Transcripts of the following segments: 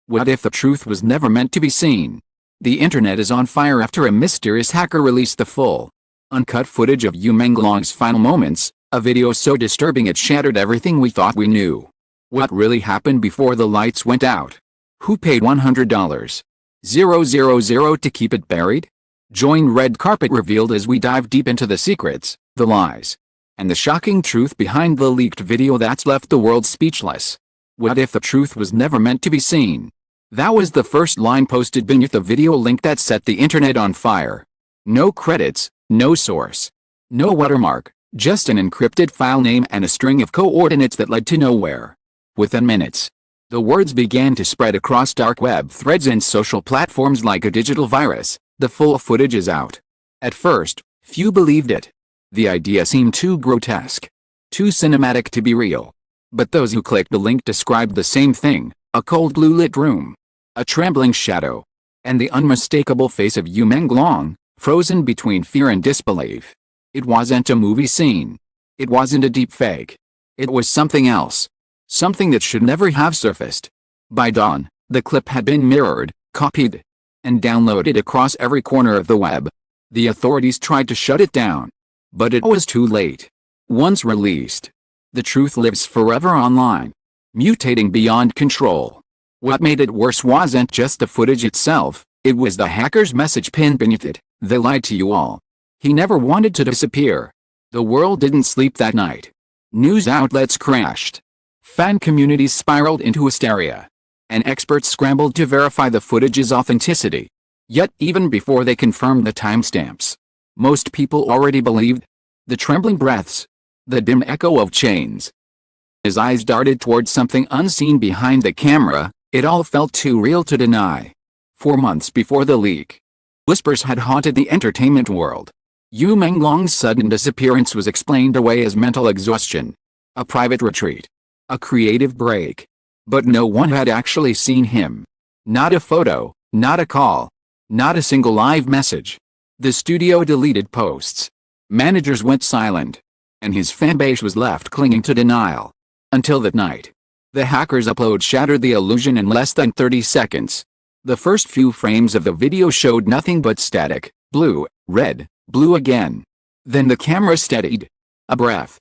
What if the truth was never meant to be seen? The internet is on fire after a mysterious hacker released the full, uncut footage of Menglong's final moments, a video so disturbing it shattered everything we thought we knew. What really happened before the lights went out? Who paid $100,000 to keep it buried? Join Red Carpet Revealed as we dive deep into the secrets, the lies, and the shocking truth behind the leaked video that's left the world speechless. What if the truth was never meant to be seen? That was the first line posted beneath the video link that set the internet on fire. No credits, no source, no watermark, just an encrypted file name and a string of coordinates that led to nowhere. Within minutes, the words began to spread across dark web threads and social platforms like a digital virus. The full footage is out. At first, few believed it. The idea seemed too grotesque, too cinematic to be real. But those who clicked the link described the same thing: a cold blue-lit room, a trembling shadow, and the unmistakable face of Menglong, frozen between fear and disbelief. It wasn't a movie scene. It wasn't a deep fake. It was something else. Something that should never have surfaced. By dawn, the clip had been mirrored, copied, and downloaded across every corner of the web. The authorities tried to shut it down, but it was too late. Once released, the truth lives forever online, mutating beyond control. What made it worse wasn't just the footage itself, it was the hacker's message pinned beneath it: "They lied to you all." He never wanted to disappear. The world didn't sleep that night. News outlets crashed. Fan communities spiraled into hysteria, and experts scrambled to verify the footage's authenticity. Yet even before they confirmed the timestamps, most people already believed. The trembling breaths, the dim echo of chains. His eyes darted towards something unseen behind the camera. It all felt too real to deny. 4 months before the leak, whispers had haunted the entertainment world. Menglong's sudden disappearance was explained away as mental exhaustion, a private retreat, a creative break. But no one had actually seen him. Not a photo, not a call, not a single live message. The studio deleted posts. Managers went silent, and his fanbase was left clinging to denial. Until that night, the hacker's upload shattered the illusion in less than 30 seconds. The first few frames of the video showed nothing but static: blue, red, blue again. Then the camera steadied. A breath.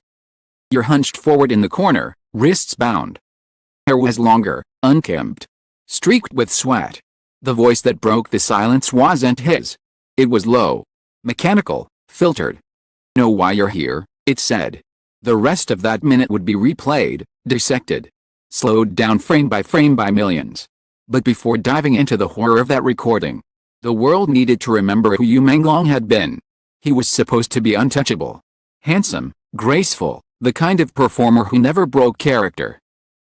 You're hunched forward in the corner, wrists bound. Hair was longer, unkempt, streaked with sweat. The voice that broke the silence wasn't his. It was low, mechanical, filtered. "Know why you're here," it said. The rest of that minute would be replayed, dissected, slowed down frame by millions. But before diving into the horror of that recording, the world needed to remember who Menglong had been. He was supposed to be untouchable, handsome, graceful, the kind of performer who never broke character,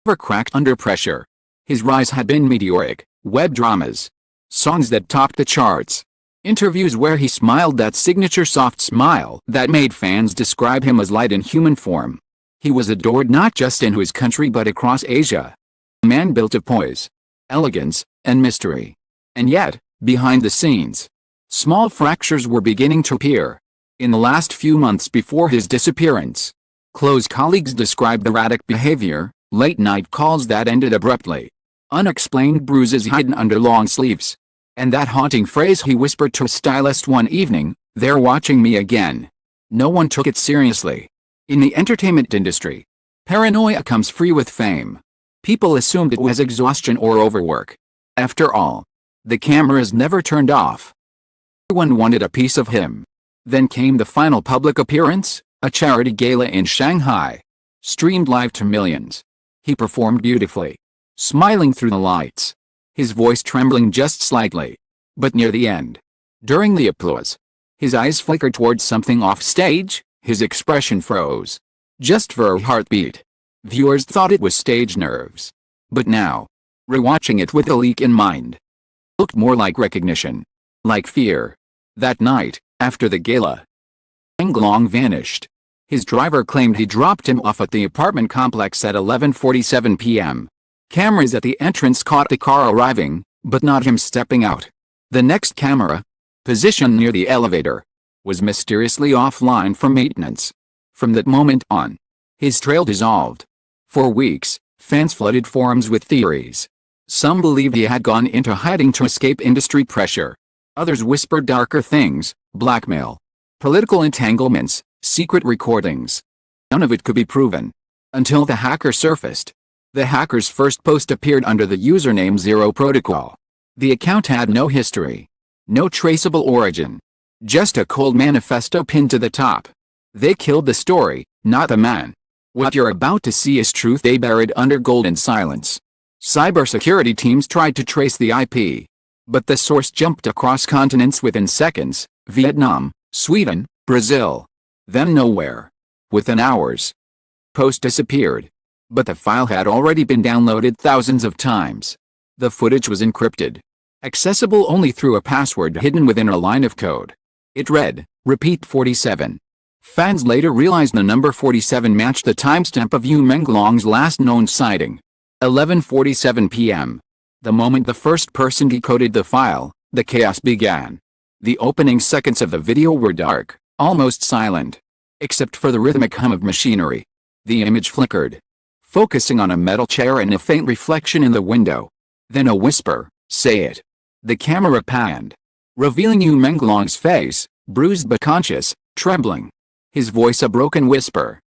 never cracked under pressure. His rise had been meteoric: web dramas, songs that topped the charts, interviews where he smiled, that signature soft smile that made fans describe him as light in human form. He was adored not just in his country but across Asia. A man built of poise, elegance, and mystery. And yet, behind the scenes, small fractures were beginning to appear. In the last few months before his disappearance, close colleagues described erratic behavior, late-night calls that ended abruptly, unexplained bruises hidden under long sleeves, and that haunting phrase he whispered to a stylist one evening: "They're watching me again." No one took it seriously. In the entertainment industry, paranoia comes free with fame. People assumed it was exhaustion or overwork. After all, the cameras never turned off. Everyone wanted a piece of him. Then came the final public appearance, a charity gala in Shanghai, streamed live to millions. He performed beautifully, smiling through the lights, his voice trembling just slightly. But near the end, during the applause, his eyes flickered towards something off stage. His expression froze, just for a heartbeat. Viewers thought it was stage nerves. But now, rewatching it with the leak in mind, it looked more like recognition, like fear. That night, after the gala, Menglong vanished. His driver claimed he dropped him off at the apartment complex at 11:47 p.m. Cameras at the entrance caught the car arriving, but not him stepping out. The next camera, positioned near the elevator, was mysteriously offline for maintenance. From that moment on, his trail dissolved. For weeks, fans flooded forums with theories. Some believed he had gone into hiding to escape industry pressure. Others whispered darker things: blackmail, political entanglements, secret recordings. None of it could be proven. Until the hacker surfaced. The hacker's first post appeared under the username Zero Protocol. The account had no history. No traceable origin. Just a cold manifesto pinned to the top. They killed the story, not the man. What you're about to see is truth they buried under golden silence. Cybersecurity teams tried to trace the IP. But the source jumped across continents within seconds: Vietnam, Sweden, Brazil. Then nowhere. Within hours. Post disappeared. But the file had already been downloaded thousands of times. The footage was encrypted. Accessible only through a password hidden within a line of code. It read, "Repeat 47." Fans later realized the number 47 matched the timestamp of Menglong's last known sighting. 11:47 p.m. The moment the first person decoded the file, the chaos began. The opening seconds of the video were dark, almost silent. Except for the rhythmic hum of machinery. The image flickered, focusing on a metal chair and a faint reflection in the window. Then a whisper, "Say it." The camera panned, revealing Menglong's face, bruised but conscious, trembling. His voice a broken whisper.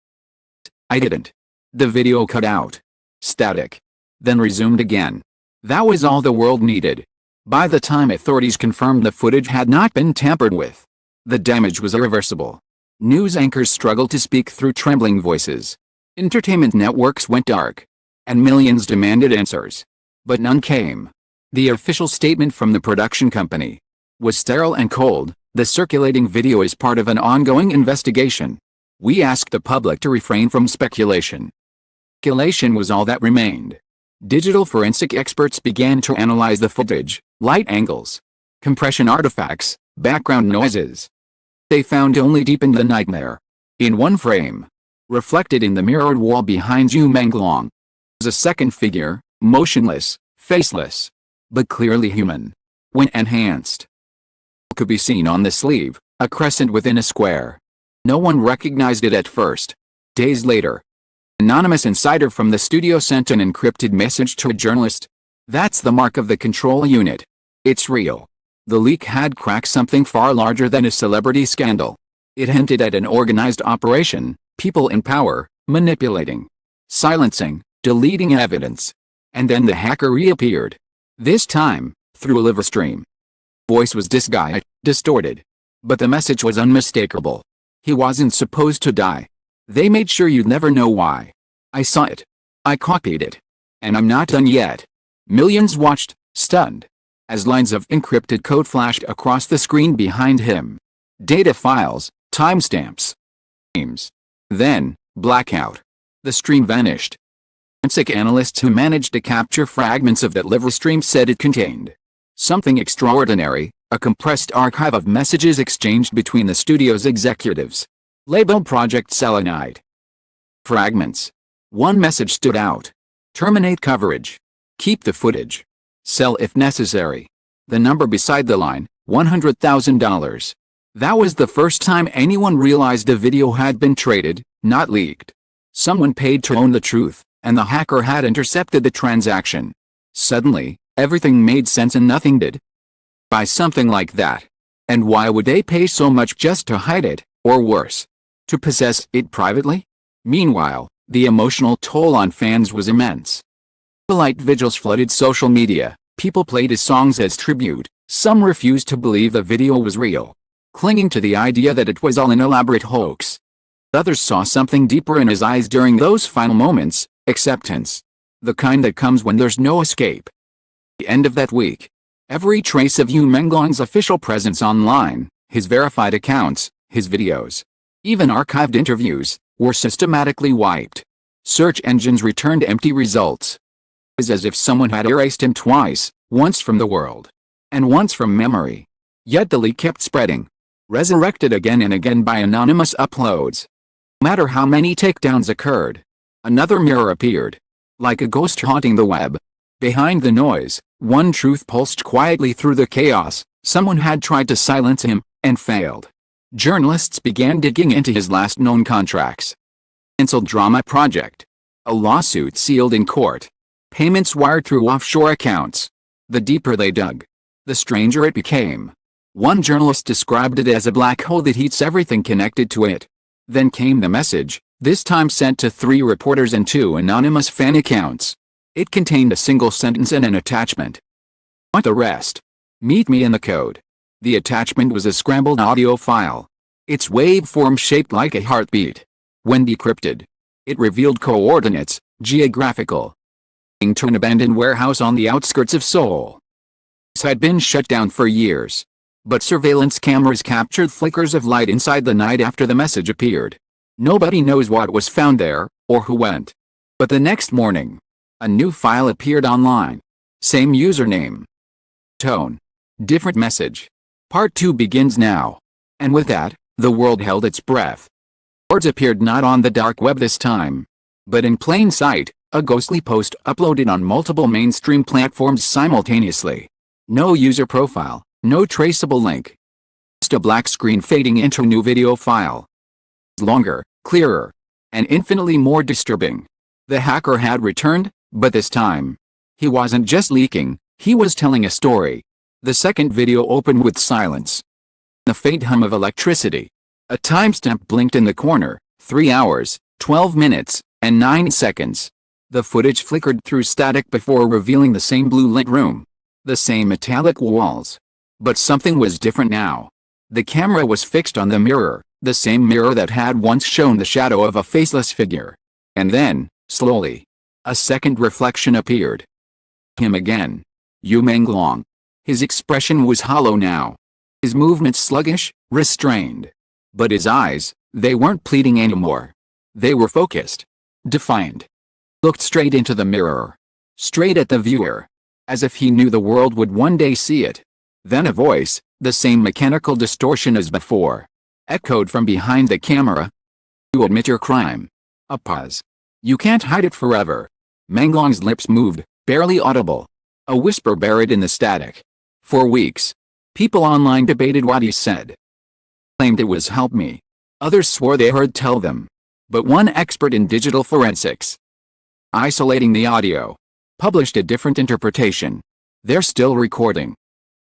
"I didn't." The video cut out. Static. Then resumed again. That was all the world needed. By the time authorities confirmed the footage had not been tampered with, the damage was irreversible. News anchors struggled to speak through trembling voices. Entertainment networks went dark. And millions demanded answers. But none came. The official statement from the production company was sterile and cold. "The circulating video is part of an ongoing investigation. We ask the public to refrain from speculation." Speculation was all that remained. Digital forensic experts began to analyze the footage: light angles, compression artifacts, background noises. They found only deepened the nightmare. In one frame, reflected in the mirrored wall behind Menglong, was a second figure, motionless, faceless, but clearly human. When enhanced, could be seen on the sleeve, a crescent within a square. No one recognized it at first. Days later, anonymous insider from the studio sent an encrypted message to a journalist. "That's the mark of the control unit. It's real." The leak had cracked something far larger than a celebrity scandal. It hinted at an organized operation, people in power, manipulating, silencing, deleting evidence. And then the hacker reappeared. This time, through a live stream. Voice was disguised, distorted. But the message was unmistakable. He wasn't supposed to die. They made sure you'd never know why. "I saw it. I copied it. And I'm not done yet." Millions watched, stunned, as lines of encrypted code flashed across the screen behind him. Data files, timestamps, names. Then, blackout. The stream vanished. Forensic analysts who managed to capture fragments of that live stream said it contained something extraordinary: a compressed archive of messages exchanged between the studio's executives. Labeled Project Selenite. Fragments. One message stood out: "Terminate coverage. Keep the footage. Sell if necessary." The number beside the line, $100,000. That was the first time anyone realized the video had been traded, not leaked. Someone paid to own the truth, and the hacker had intercepted the transaction. Suddenly, everything made sense and nothing did. Buy something like that. And why would they pay so much just to hide it, or worse, to possess it privately? Meanwhile, the emotional toll on fans was immense. Light vigils flooded social media. People played his songs as tribute. Some refused to believe the video was real, clinging to the idea that it was all an elaborate hoax. Others saw something deeper in his eyes during those final moments: acceptance. The kind that comes when there's no escape. The end of that week, every trace of Menglong's official presence online, his verified accounts, his videos, even archived interviews, were systematically wiped. Search engines returned empty results. It was as if someone had erased him twice, once from the world, and once from memory. Yet the leak kept spreading, resurrected again and again by anonymous uploads. No matter how many takedowns occurred, another mirror appeared, like a ghost haunting the web. Behind the noise, one truth pulsed quietly through the chaos: someone had tried to silence him, and failed. Journalists began digging into his last known contracts. Cancelled drama project. A lawsuit sealed in court. Payments wired through offshore accounts. The deeper they dug, the stranger it became. One journalist described it as a black hole that eats everything connected to it. Then came the message, this time sent to 3 reporters and 2 anonymous fan accounts. It contained a single sentence and an attachment. Want the rest? Meet me in the code. The attachment was a scrambled audio file. Its waveform shaped like a heartbeat. When decrypted, it revealed coordinates, geographical, to an abandoned warehouse on the outskirts of Seoul. It had been shut down for years, but surveillance cameras captured flickers of light inside the night after the message appeared. Nobody knows what was found there, or who went. But the next morning, a new file appeared online. Same username. Tone. Different message. Part 2 begins now. And with that, the world held its breath. Words appeared not on the dark web this time, but in plain sight, a ghostly post uploaded on multiple mainstream platforms simultaneously. No user profile, no traceable link. Just a black screen fading into a new video file. Longer, clearer, and infinitely more disturbing. The hacker had returned, but this time, he wasn't just leaking, he was telling a story. The second video opened with silence. The faint hum of electricity. A timestamp blinked in the corner, 3 hours, 12 minutes, and 9 seconds. The footage flickered through static before revealing the same blue-lit room. The same metallic walls. But something was different now. The camera was fixed on the mirror, the same mirror that had once shown the shadow of a faceless figure. And then, slowly, a second reflection appeared. Him again. Menglong. His expression was hollow now. His movements sluggish, restrained. But his eyes, they weren't pleading anymore. They were focused. Defiant. Looked straight into the mirror. Straight at the viewer. As if he knew the world would one day see it. Then a voice, the same mechanical distortion as before, echoed from behind the camera. You admit your crime. A pause. You can't hide it forever. Menglong's lips moved, barely audible. A whisper buried in the static. For weeks, people online debated what he said. Claimed it was help me. Others swore they heard tell them. But one expert in digital forensics, isolating the audio, published a different interpretation. They're still recording.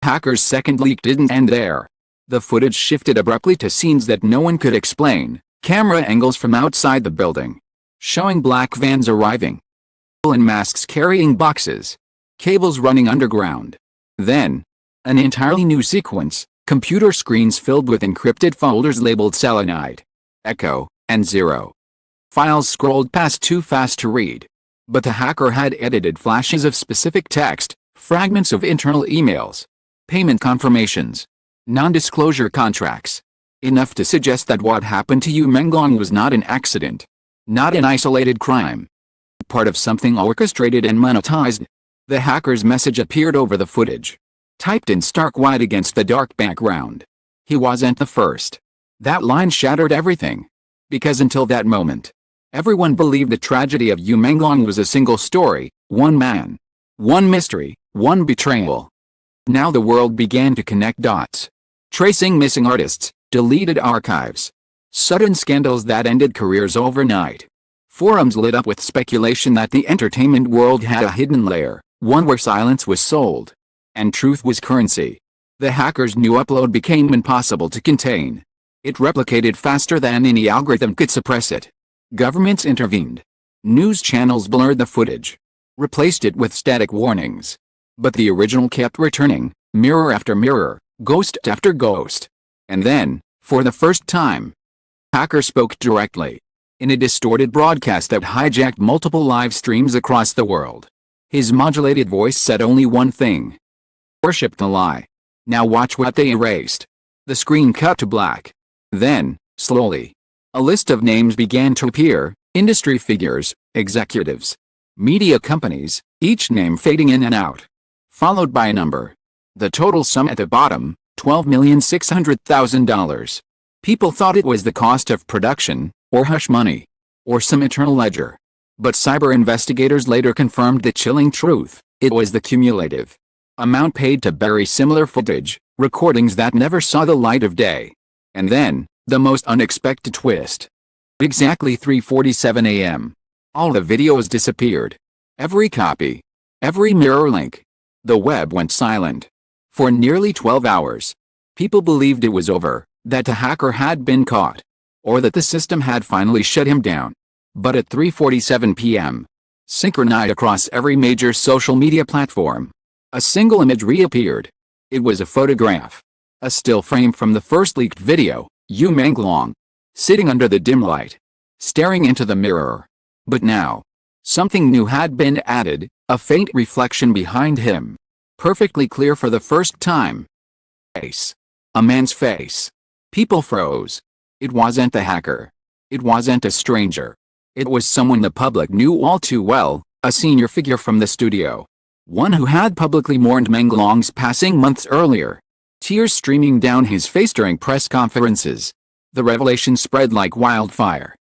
Hacker's second leak didn't end there. The footage shifted abruptly to scenes that no one could explain. Camera angles from outside the building, showing black vans arriving. People in masks carrying boxes. Cables running underground. Then, an entirely new sequence. Computer screens filled with encrypted folders labeled Selenite, Echo, and 0. Files scrolled past too fast to read. But the hacker had edited flashes of specific text, fragments of internal emails, payment confirmations, non-disclosure contracts. Enough to suggest that what happened to Menglong was not an accident. Not an isolated crime. Part of something orchestrated and monetized. The hacker's message appeared over the footage, typed in stark white against the dark background. He wasn't the first. That line shattered everything. Because until that moment, everyone believed the tragedy of Menglong was a single story, one man, one mystery, one betrayal. Now the world began to connect dots. Tracing missing artists, deleted archives, sudden scandals that ended careers overnight. Forums lit up with speculation that the entertainment world had a hidden layer, one where silence was sold, and truth was currency. The hacker's new upload became impossible to contain. It replicated faster than any algorithm could suppress it. Governments intervened. News channels blurred the footage, replaced it with static warnings. But the original kept returning, mirror after mirror, ghost after ghost. And then, for the first time, hacker spoke directly. In a distorted broadcast that hijacked multiple live streams across the world. His modulated voice said only one thing. Worshipped the lie. Now watch what they erased. The screen cut to black. Then, slowly, a list of names began to appear, industry figures, executives, media companies, each name fading in and out. Followed by a number. The total sum at the bottom, $12,600,000. People thought it was the cost of production, or hush money, or some eternal ledger. But cyber investigators later confirmed the chilling truth. It was the cumulative amount paid to bury similar footage, recordings that never saw the light of day. And then, the most unexpected twist. Exactly 3:47 a.m. All the videos disappeared. Every copy. Every mirror link. The web went silent. For nearly 12 hours. People believed it was over, that the hacker had been caught, or that the system had finally shut him down. But at 3:47 p.m., synchronized across every major social media platform, a single image reappeared. It was a photograph. A still frame from the first leaked video, Menglong, sitting under the dim light, staring into the mirror. But now, something new had been added, a faint reflection behind him. Perfectly clear for the first time. Face. A man's face. People froze. It wasn't the hacker. It wasn't a stranger. It was someone the public knew all too well, a senior figure from the studio. One who had publicly mourned Menglong's passing months earlier. Tears streaming down his face during press conferences. The revelation spread like wildfire.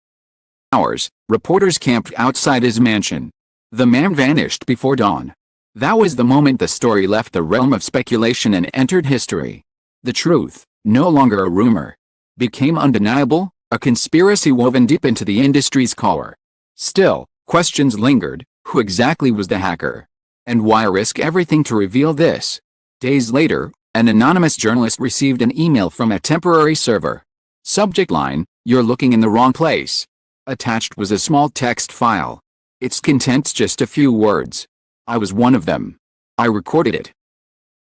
Hours, reporters camped outside his mansion. The man vanished before dawn. That was the moment the story left the realm of speculation and entered history. The truth, no longer a rumor, became undeniable, a conspiracy woven deep into the industry's core. Still, questions lingered. Who exactly was the hacker? And why risk everything to reveal this? Days later, an anonymous journalist received an email from a temporary server. Subject line, "You're looking in the wrong place." Attached was a small text file. Its contents just a few words. "I was one of them. I recorded it."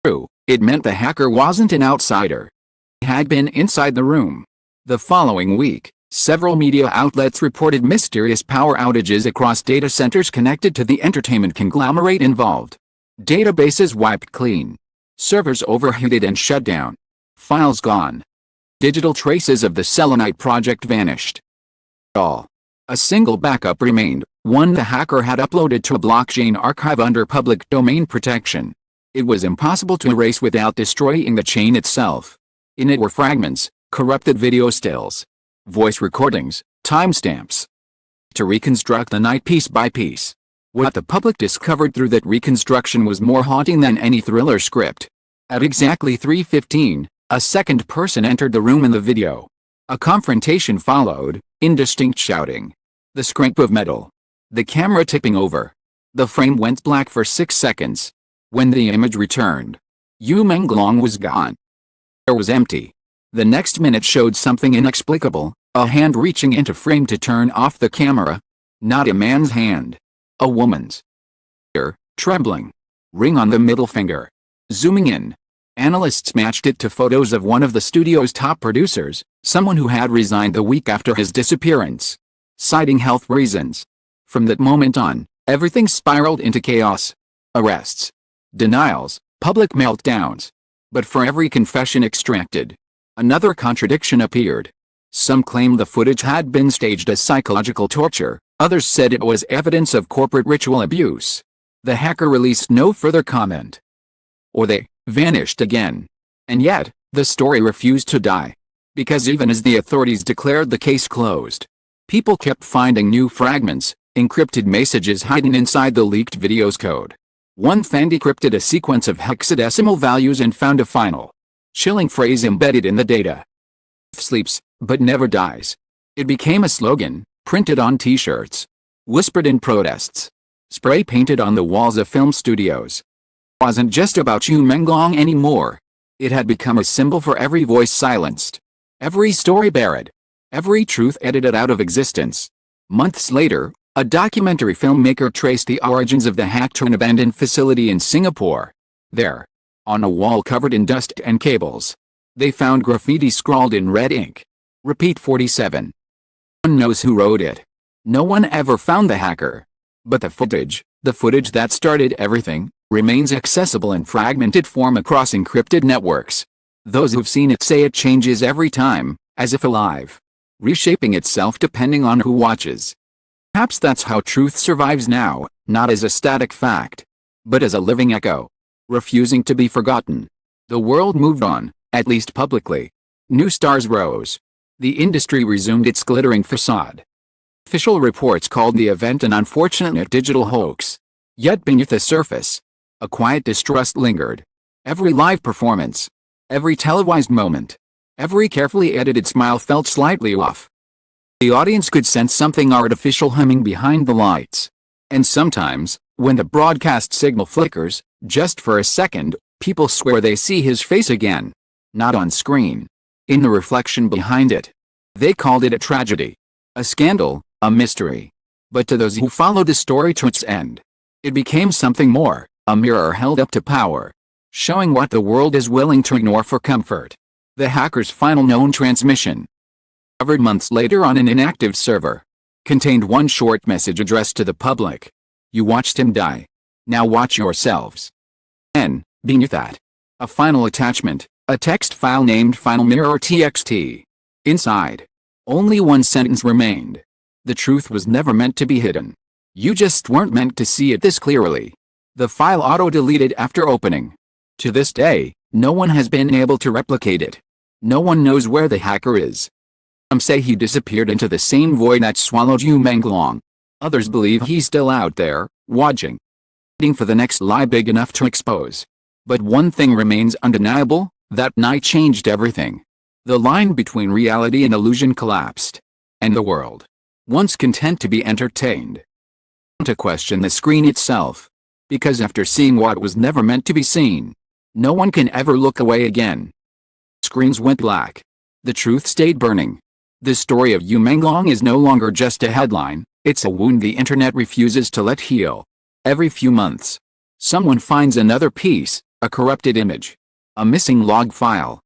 True, it meant the hacker wasn't an outsider. He had been inside the room. The following week, several media outlets reported mysterious power outages across data centers connected to the entertainment conglomerate involved. Databases wiped clean. Servers overheated and shut down. Files gone. Digital traces of the Selenite project vanished. All. A single backup remained, one the hacker had uploaded to a blockchain archive under public domain protection. It was impossible to erase without destroying the chain itself. In it were fragments, corrupted video stills, voice recordings, timestamps. To reconstruct the night piece by piece. What the public discovered through that reconstruction was more haunting than any thriller script. At exactly 3:15, a second person entered the room in the video. A confrontation followed, indistinct shouting. The scrape of metal. The camera tipping over. The frame went black for 6 seconds. When the image returned, Menglong was gone. It was empty. The next minute showed something inexplicable, a hand reaching into frame to turn off the camera. Not a man's hand. A woman's. Trembling. Ring on the middle finger. Zooming in. Analysts matched it to photos of one of the studio's top producers, someone who had resigned the week after his disappearance, citing health reasons. From that moment on, everything spiraled into chaos. Arrests. Denials, public meltdowns. But for every confession extracted, another contradiction appeared. Some claimed the footage had been staged as psychological torture, others said it was evidence of corporate ritual abuse. The hacker released no further comment. Or they vanished again. And yet, the story refused to die. Because even as the authorities declared the case closed, people kept finding new fragments, encrypted messages hidden inside the leaked video's code. One fan decrypted a sequence of hexadecimal values and found a final, chilling phrase embedded in the data. Sleeps, but never dies. It became a slogan, printed on t-shirts, whispered in protests, spray painted on the walls of film studios. It wasn't just about Menglong anymore. It had become a symbol for every voice silenced, every story buried, every truth edited out of existence. Months later, a documentary filmmaker traced the origins of the hack to an abandoned facility in Singapore. There, on a wall covered in dust and cables, they found graffiti scrawled in red ink. Repeat 47. No one knows who wrote it. No one ever found the hacker. But the footage that started everything, remains accessible in fragmented form across encrypted networks. Those who've seen it say it changes every time, as if alive, reshaping itself depending on who watches. Perhaps that's how truth survives now, not as a static fact, but as a living echo, refusing to be forgotten. The world moved on, at least publicly. New stars rose. The industry resumed its glittering facade. Official reports called the event an unfortunate digital hoax. Yet beneath the surface, a quiet distrust lingered. Every live performance, every televised moment, every carefully edited smile felt slightly off. The audience could sense something artificial humming behind the lights. And sometimes, When the broadcast signal flickers, just for a second, people swear they see his face again. Not on screen. In the reflection behind it. They called it a tragedy. A scandal, a mystery. But to those who followed the story to its end, it became something more, a mirror held up to power. Showing what the world is willing to ignore for comfort. The hacker's final known transmission, discovered months later on an inactive server, contained one short message addressed to the public. You watched him die. Now watch yourselves. Then, beneath that, a final attachment, a text file named FileMirror.txt. Inside, only one sentence remained. The truth was never meant to be hidden. You just weren't meant to see it this clearly. The file auto-deleted after opening. To this day, no one has been able to replicate it. No one knows where the hacker is. Some say he disappeared into the same void that swallowed you, Menglong. Others believe he's still out there, watching. Waiting for the next lie big enough to expose. But one thing remains undeniable, that night changed everything. The line between reality and illusion collapsed. And the world, once content to be entertained, to question the screen itself. Because after seeing what was never meant to be seen, no one can ever look away again. Screens went black. The truth stayed burning. The story of Yu Menglong is no longer just a headline, it's a wound the internet refuses to let heal. Every few months, someone finds another piece, a corrupted image, a missing log file,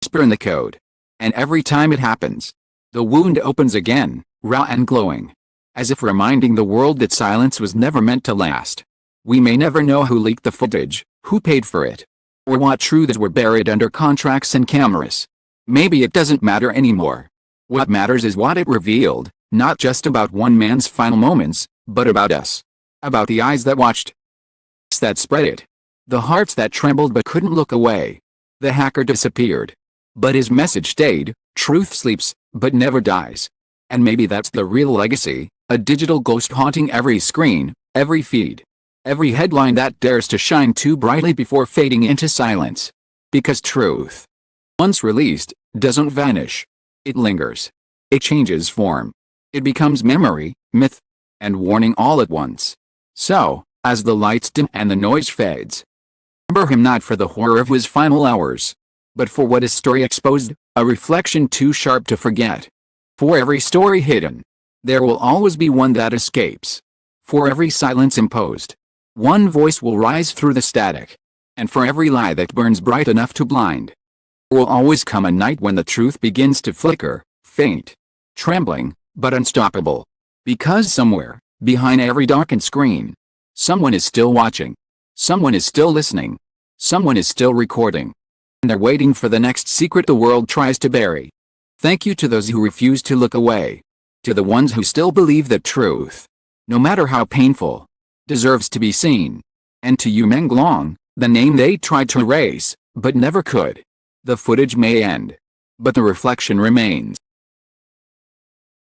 whisper in the code. And every time it happens, the wound opens again, raw and glowing, as if reminding the world that silence was never meant to last. We may never know who leaked the footage, who paid for it, or what truths were buried under contracts and cameras. Maybe it doesn't matter anymore. What matters is what it revealed, not just about one man's final moments, but about us. About the eyes that watched, that spread it, the hearts that trembled but couldn't look away. The hacker disappeared, but his message stayed. Truth sleeps, but never dies. And maybe that's the real legacy, a digital ghost haunting every screen, every feed, every headline that dares to shine too brightly before fading into silence. Because truth, once released, doesn't vanish. It lingers. It changes form. It becomes memory, myth, and warning all at once. So, as the lights dim and the noise fades, remember him not for the horror of his final hours, but for what his story exposed, a reflection too sharp to forget. For every story hidden, there will always be one that escapes. For every silence imposed, one voice will rise through the static. And for every lie that burns bright enough to blind, there will always come a night when the truth begins to flicker, faint, trembling, but unstoppable. Because somewhere, behind every darkened screen, someone is still watching. Someone is still listening. Someone is still recording. And they're waiting for the next secret the world tries to bury. Thank you to those who refuse to look away. To the ones who still believe that truth, no matter how painful, deserves to be seen. And to Yu Menglong, the name they tried to erase, but never could. The footage may end, but the reflection remains.